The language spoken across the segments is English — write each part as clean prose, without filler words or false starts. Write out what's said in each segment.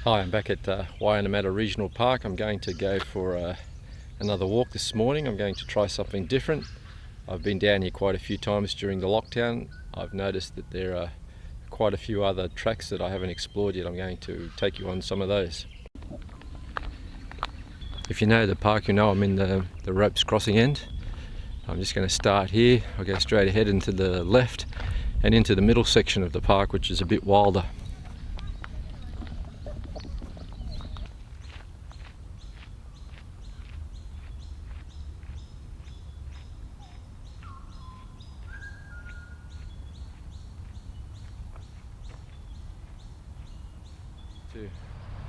Hi, I'm back at Wianamatta Regional Park. I'm going to go for another walk this morning. I'm going to try something different. I've been down here quite a few times during the lockdown. I've noticed that there are quite a few other tracks that I haven't explored yet. I'm going to take you on some of those. If you know the park, you know I'm in the ropes crossing end. I'm just going to start here. I'll go straight ahead into the left and into the middle section of the park, which is a bit wilder.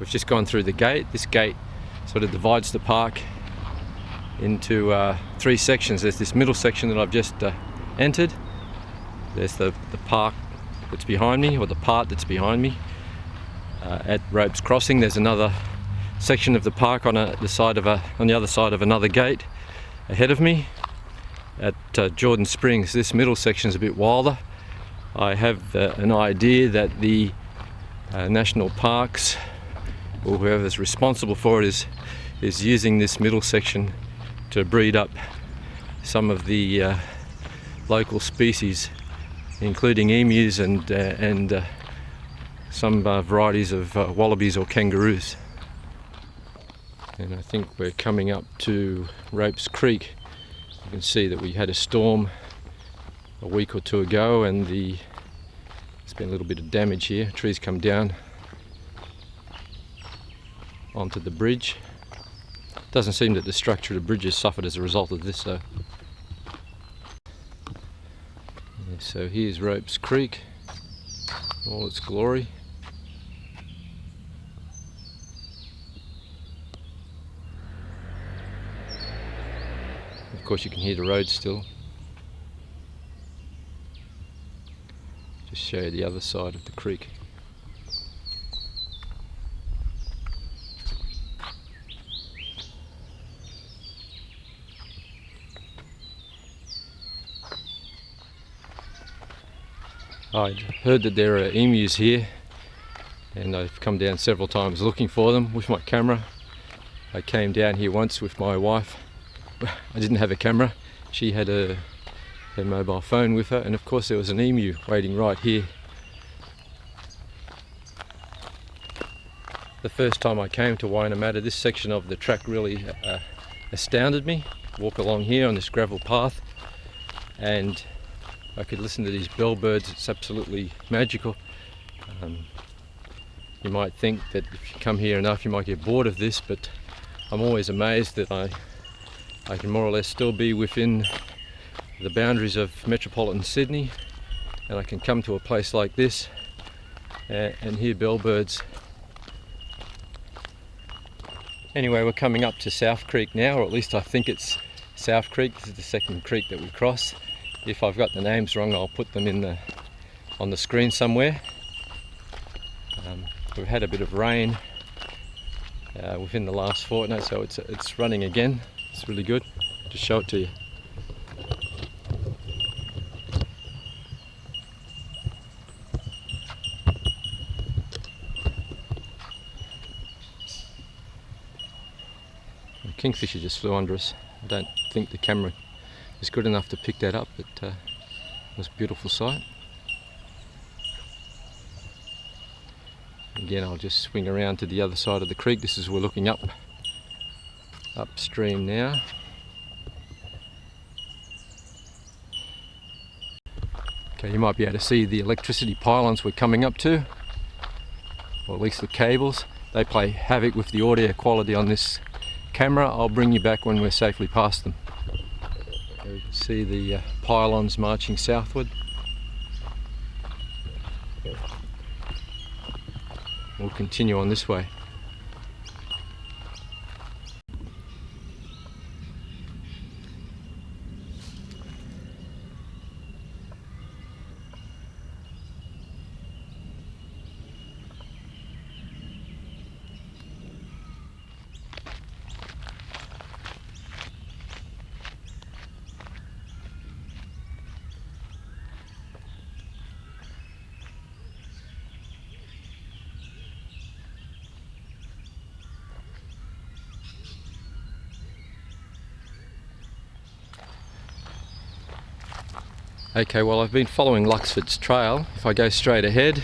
We've just gone through the gate. This gate sort of divides the park into three sections. There's this middle section that I've just entered. There's the park that's behind me, or the part that's behind me. At Ropes Crossing there's another section of the park on the other side of another gate ahead of me. At Jordan Springs, this middle section is a bit wilder. I have an idea that the national parks, or whoever's responsible for it, is using this middle section to breed up some of the local species, including emus and some varieties of wallabies or kangaroos. And I think we're coming up to Ropes Creek. You can see that we had a storm a week or two ago, and there's been a little bit of damage here. Trees come down onto the bridge. Doesn't seem that the structure of the bridge has suffered as a result of this though. Yeah, so here's Ropes Creek, all its glory. Of course you can hear the road still. Just show you the other side of the creek. I'd heard that there are emus here, and I've come down several times looking for them with my camera. I came down here once with my wife. I didn't have a camera. She had her mobile phone with her, and of course there was an emu waiting right here. The first time I came to Wianamatta, this section of the track really astounded me. Walk along here on this gravel path, and I could listen to these bellbirds. It's absolutely magical. You might think that if you come here enough you might get bored of this, but I'm always amazed that I can more or less still be within the boundaries of metropolitan Sydney, and I can come to a place like this and hear bellbirds. Anyway, we're coming up to South Creek now, or at least I think it's South Creek. This is the second creek that we cross. If I've got the names wrong, I'll put them on the screen somewhere. We've had a bit of rain within the last fortnight, so it's running again. It's really good. Just show it to you. The kingfisher just flew under us. I don't think the camera is good enough to pick that up, but it was a beautiful sight. Again, I'll just swing around to the other side of the creek. This is, we're looking upstream now. Okay, you might be able to see the electricity pylons we're coming up to, or at least the cables. They play havoc with the audio quality on this camera. I'll bring you back when we're safely past them. Okay, you can see the pylons marching southward. We'll continue on this way. Okay, well, I've been following Luxford's trail. If I go straight ahead,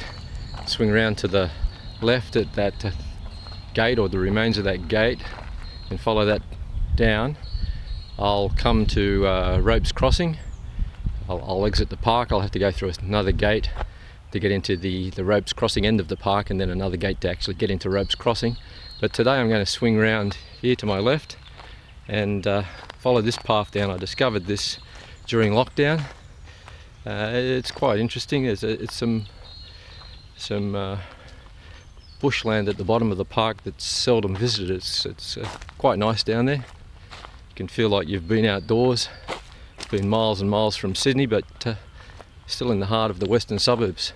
swing around to the left at that gate, or the remains of that gate, and follow that down, I'll come to Ropes Crossing. I'll exit the park. I'll have to go through another gate to get into the Ropes Crossing end of the park, and then another gate to actually get into Ropes Crossing. But today I'm going to swing round here to my left and follow this path down. I discovered this during lockdown. It's quite interesting. It's some bushland at the bottom of the park that's seldom visited. It's quite nice down there. You can feel like you've been outdoors. It's been miles and miles from Sydney, but still in the heart of the western suburbs.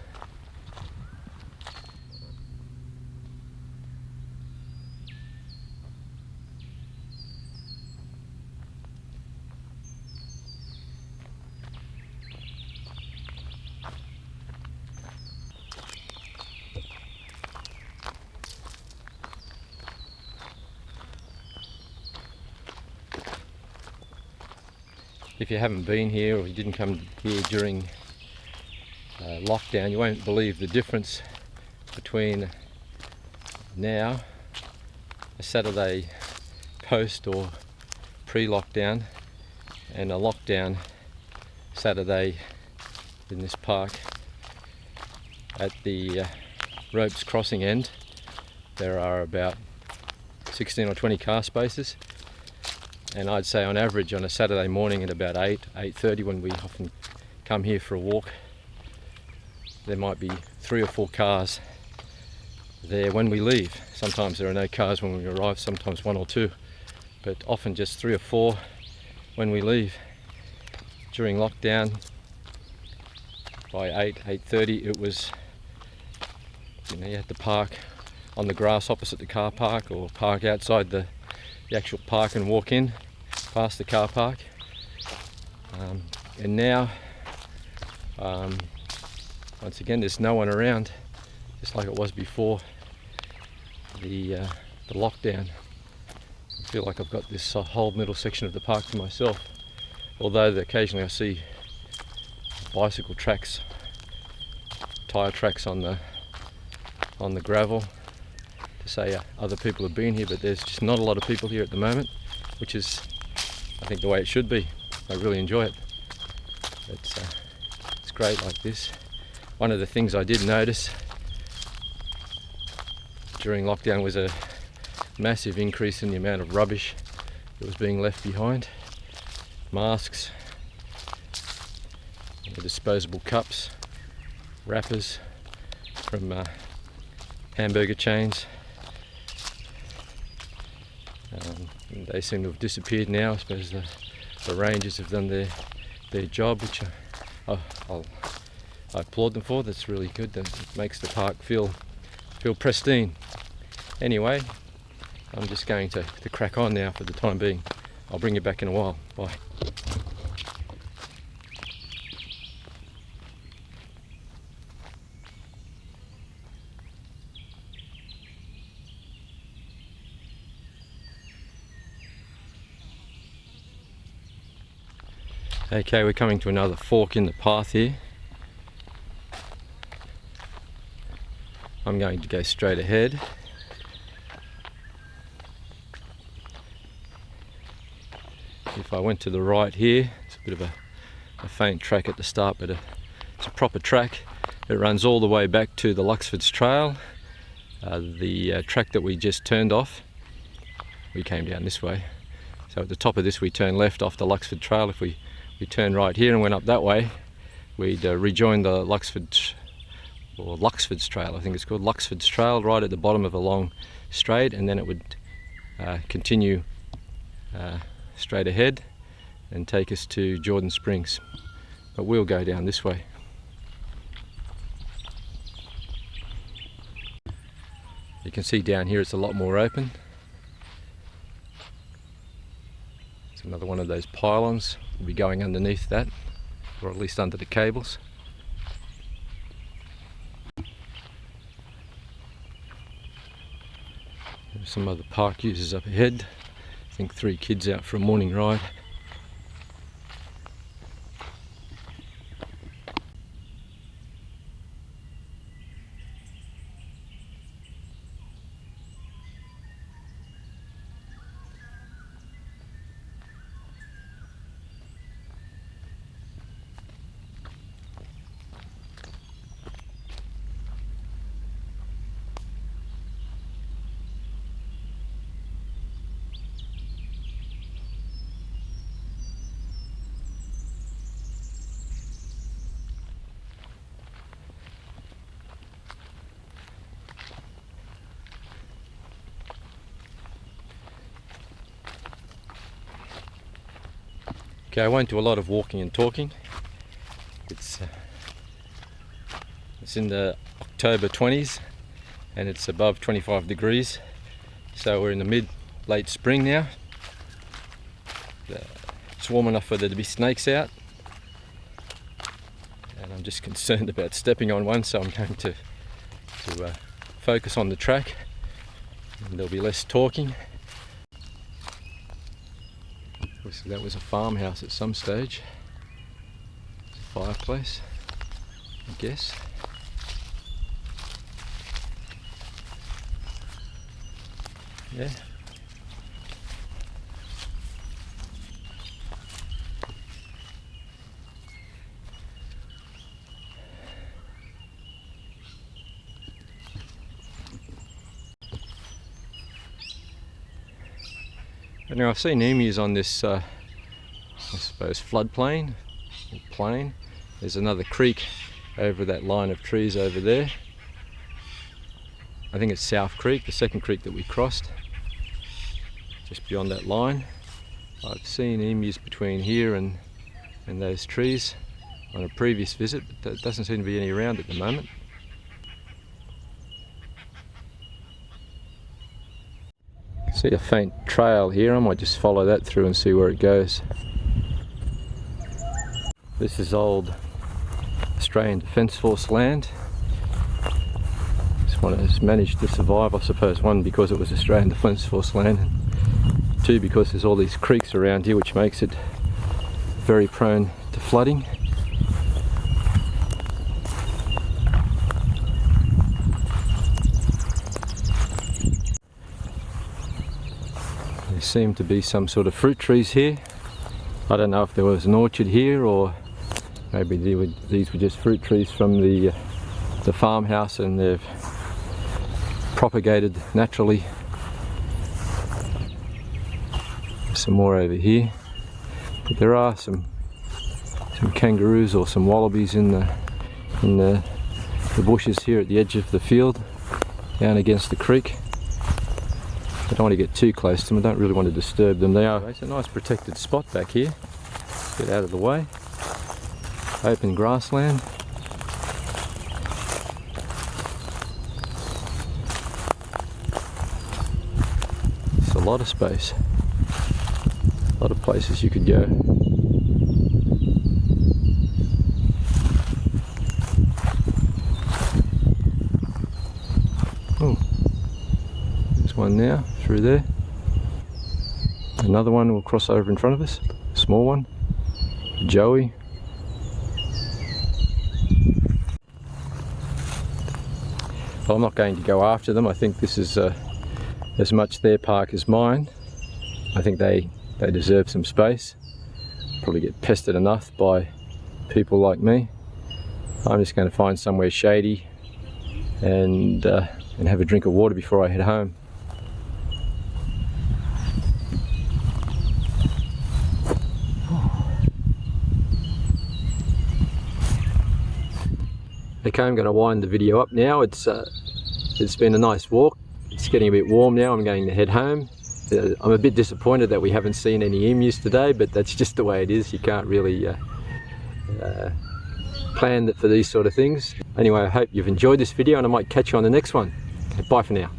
If you haven't been here, or you didn't come here during lockdown, you won't believe the difference between now, a Saturday post or pre-lockdown, and a lockdown Saturday in this park. At the Ropes Crossing end, there are about 16 or 20 car spaces. And I'd say on average on a Saturday morning at about 8:30, when we often come here for a walk, there might be 3 or 4 cars there when we leave. Sometimes there are no cars when we arrive, sometimes 1 or 2, but often just 3 or 4 when we leave. During lockdown, by 8:30 it was, you had to park on the grass opposite the car park, or park outside the actual park and walk in past the car park. And now, once again, there's no one around, just like it was before the lockdown. I feel like I've got this whole middle section of the park to myself, although occasionally I see bicycle tracks, tyre tracks on the gravel, to say other people have been here, but there's just not a lot of people here at the moment, which is, I think, the way it should be. I really enjoy it. It's great like this. One of the things I did notice during lockdown was a massive increase in the amount of rubbish that was being left behind. Masks, disposable cups, wrappers from hamburger chains. They seem to have disappeared now. I suppose the rangers have done their job, which I applaud them for. That's really good. That makes the park feel pristine. Anyway, I'm just going to crack on now for the time being. I'll bring you back in a while. Bye. Okay, we're coming to another fork in the path here. I'm going to go straight ahead. If I went to the right here, it's a bit of a faint track at the start, but it's a proper track. It runs all the way back to the Luxford's trail. The track that we just turned off, we came down this way. So at the top of this we turn left off the Luxford trail. If we turned right here and went up that way, we'd rejoin the Luxford's trail, I think it's called, Luxford's trail, right at the bottom of a long straight, and then it would continue straight ahead and take us to Jordan Springs. But we'll go down this way. You can see down here it's a lot more open. It's another one of those pylons. We'll be going underneath that, or at least under the cables. There's some other park users up ahead. I think 3 kids out for a morning ride. Okay, I won't do a lot of walking and talking. It's in the October 20s and it's above 25 degrees, so we're in the late spring now. It's warm enough for there to be snakes out, and I'm just concerned about stepping on one, so I'm going to focus on the track, and there'll be less talking. That was a farmhouse at some stage. It's a fireplace, I guess. Yeah. Now I've seen emus on this, I suppose, floodplain or plain. There's another creek over that line of trees over there. I think it's South Creek, the second creek that we crossed, just beyond that line. I've seen emus between here and those trees on a previous visit, but there doesn't seem to be any around at the moment. See a faint trail here. I might just follow that through and see where it goes. This is old Australian Defence Force land. This one has managed to survive, I suppose, one because it was Australian Defence Force land, and two because there's all these creeks around here which makes it very prone to flooding. There seem to be some sort of fruit trees here. I don't know if there was an orchard here, or maybe these were just fruit trees from the farmhouse and they've propagated naturally. Some more over here, but there are some kangaroos or some wallabies in the bushes here at the edge of the field, down against the creek. I don't want to get too close to them, I don't really want to disturb them. It's a nice protected spot back here. Get out of the way. Open grassland. It's a lot of space. A lot of places you could go. Oh, there's one now through there. Another one will cross over in front of us. Small one. Joey. Well, I'm not going to go after them. I think this is as much their park as mine. I think they deserve some space. Probably get pestered enough by people like me. I'm just going to find somewhere shady and have a drink of water before I head home. Okay, I'm going to wind the video up now. It's been a nice walk. It's getting a bit warm now. I'm going to head home. I'm a bit disappointed that we haven't seen any emus today, but that's just the way it is. You can't really plan for these sort of things. Anyway, I hope you've enjoyed this video and I might catch you on the next one. Okay, bye for now.